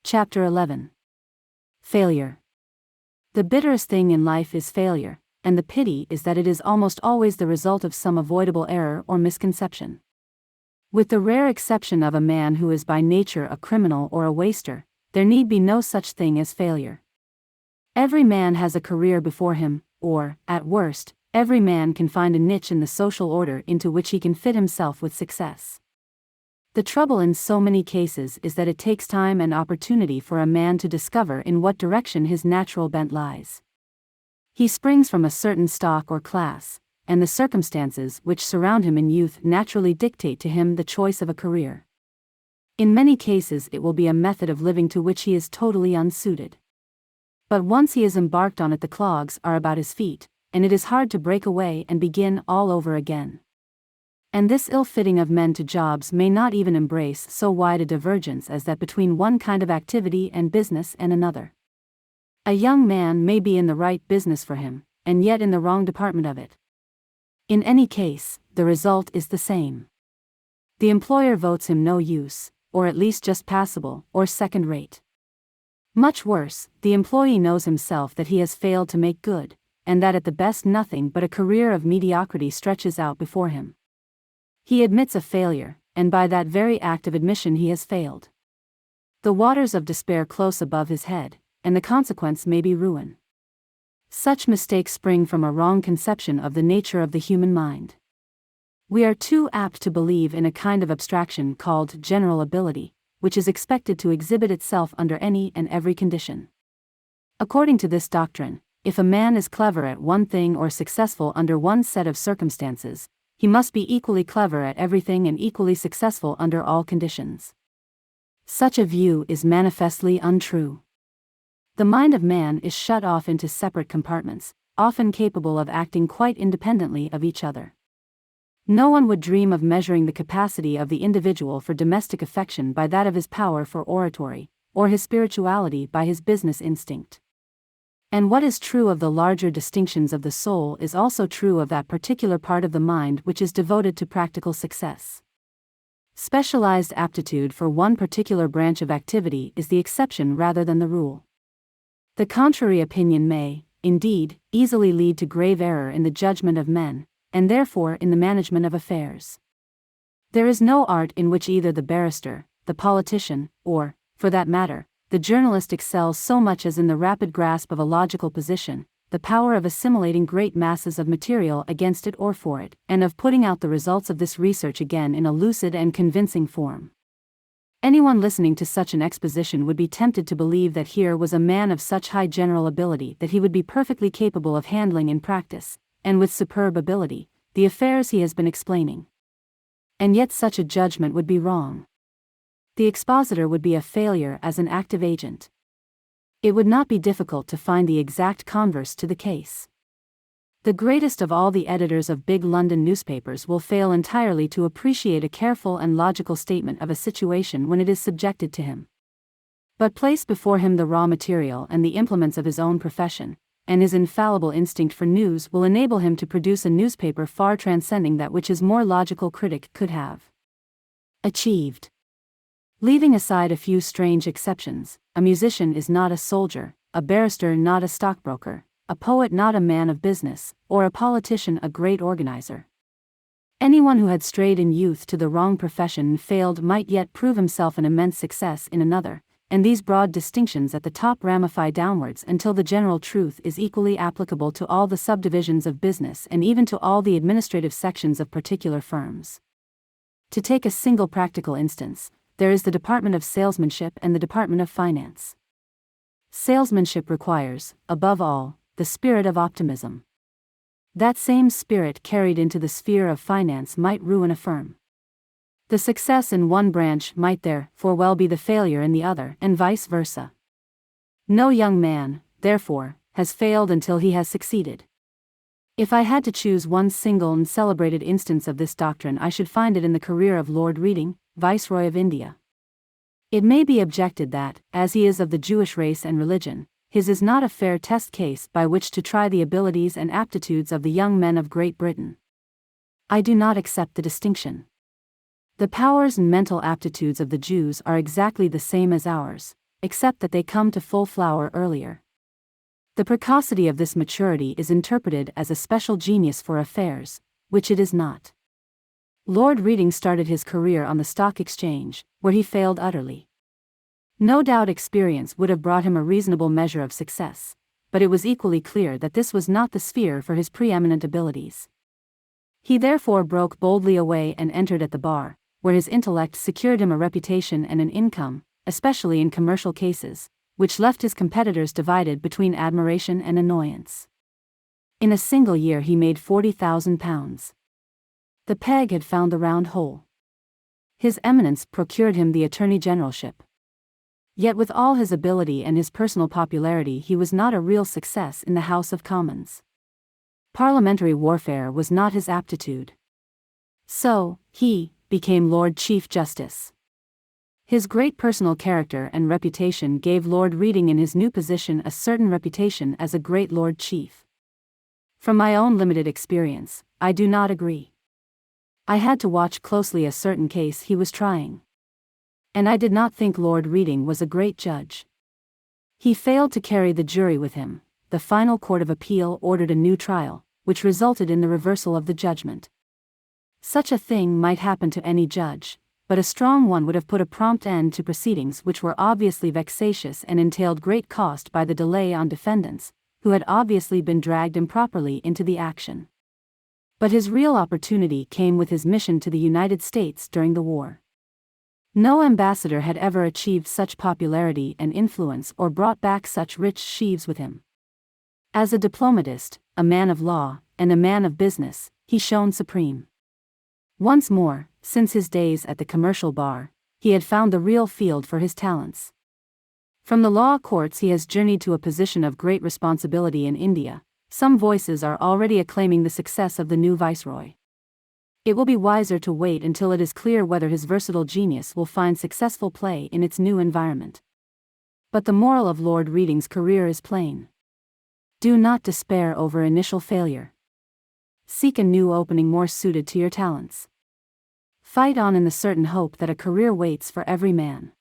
Chapter 11. Failure. The bitterest thing in life is failure, and the pity is that it is almost always the result of some avoidable error or misconception. With the rare exception of a man who is by nature a criminal or a waster, there need be no such thing as failure. Every man has a career before him, or, at worst, every man can find a niche in the social order into which he can fit himself with success. The trouble in so many cases is that it takes time and opportunity for a man to discover in what direction his natural bent lies. He springs from a certain stock or class, and the circumstances which surround him in youth naturally dictate to him the choice of a career. In many cases it will be a method of living to which he is totally unsuited. But once he is embarked on it, the clogs are about his feet, and it is hard to break away and begin all over again. And this ill-fitting of men to jobs may not even embrace so wide a divergence as that between one kind of activity and business and another. A young man may be in the right business for him, and yet in the wrong department of it. In any case, the result is the same. The employer votes him no use, or at least just passable, or second-rate. Much worse, the employee knows himself that he has failed to make good, and that at the best nothing but a career of mediocrity stretches out before him. He admits a failure, and by that very act of admission he has failed. The waters of despair close above his head, and the consequence may be ruin. Such mistakes spring from a wrong conception of the nature of the human mind. We are too apt to believe in a kind of abstraction called general ability, which is expected to exhibit itself under any and every condition. According to this doctrine, if a man is clever at one thing or successful under one set of circumstances, he must be equally clever at everything and equally successful under all conditions. Such a view is manifestly untrue. The mind of man is shut off into separate compartments, often capable of acting quite independently of each other. No one would dream of measuring the capacity of the individual for domestic affection by that of his power for oratory, or his spirituality by his business instinct. And what is true of the larger distinctions of the soul is also true of that particular part of the mind which is devoted to practical success. Specialized aptitude for one particular branch of activity is the exception rather than the rule. The contrary opinion may, indeed, easily lead to grave error in the judgment of men, and therefore in the management of affairs. There is no art in which either the barrister, the politician, or, for that matter, the journalist excels so much as in the rapid grasp of a logical position, the power of assimilating great masses of material against it or for it, and of putting out the results of this research again in a lucid and convincing form. Anyone listening to such an exposition would be tempted to believe that here was a man of such high general ability that he would be perfectly capable of handling in practice, and with superb ability, the affairs he has been explaining. And yet such a judgment would be wrong. The expositor would be a failure as an active agent. It would not be difficult to find the exact converse to the case. The greatest of all the editors of big London newspapers will fail entirely to appreciate a careful and logical statement of a situation when it is subjected to him. But place before him the raw material and the implements of his own profession, and his infallible instinct for news will enable him to produce a newspaper far transcending that which his more logical critic could have achieved. Leaving aside a few strange exceptions, a musician is not a soldier, a barrister not a stockbroker, a poet not a man of business, or a politician a great organizer. Anyone who had strayed in youth to the wrong profession and failed might yet prove himself an immense success in another, and these broad distinctions at the top ramify downwards until the general truth is equally applicable to all the subdivisions of business and even to all the administrative sections of particular firms. To take a single practical instance, there is the Department of Salesmanship and the Department of Finance. Salesmanship requires, above all, the spirit of optimism. That same spirit carried into the sphere of finance might ruin a firm. The success in one branch might therefore well be the failure in the other, and vice versa. No young man, therefore, has failed until he has succeeded. If I had to choose one single and celebrated instance of this doctrine, I should find it in the career of Lord Reading, Viceroy of India. It may be objected that, as he is of the Jewish race and religion, his is not a fair test case by which to try the abilities and aptitudes of the young men of Great Britain. I do not accept the distinction. The powers and mental aptitudes of the Jews are exactly the same as ours, except that they come to full flower earlier. The precocity of this maturity is interpreted as a special genius for affairs, which it is not. Lord Reading started his career on the stock exchange, where he failed utterly. No doubt experience would have brought him a reasonable measure of success, but it was equally clear that this was not the sphere for his preeminent abilities. He therefore broke boldly away and entered at the bar, where his intellect secured him a reputation and an income, especially in commercial cases, which left his competitors divided between admiration and annoyance. In a single year he made £40,000. The peg had found the round hole. His eminence procured him the attorney generalship. Yet with all his ability and his personal popularity he was not a real success in the House of Commons. Parliamentary warfare was not his aptitude. So, he became Lord Chief Justice. His great personal character and reputation gave Lord Reading in his new position a certain reputation as a great Lord Chief. From my own limited experience, I do not agree. I had to watch closely a certain case he was trying. And I did not think Lord Reading was a great judge. He failed to carry the jury with him. The final Court of Appeal ordered a new trial, which resulted in the reversal of the judgment. Such a thing might happen to any judge, but a strong one would have put a prompt end to proceedings which were obviously vexatious and entailed great cost by the delay on defendants, who had obviously been dragged improperly into the action. But his real opportunity came with his mission to the United States during the war. No ambassador had ever achieved such popularity and influence or brought back such rich sheaves with him. As a diplomatist, a man of law, and a man of business, he shone supreme. Once more, since his days at the commercial bar, he had found the real field for his talents. From the law courts he has journeyed to a position of great responsibility in India. Some voices are already acclaiming the success of the new viceroy. It will be wiser to wait until it is clear whether his versatile genius will find successful play in its new environment. But the moral of Lord Reading's career is plain. Do not despair over initial failure. Seek a new opening more suited to your talents. Fight on in the certain hope that a career waits for every man.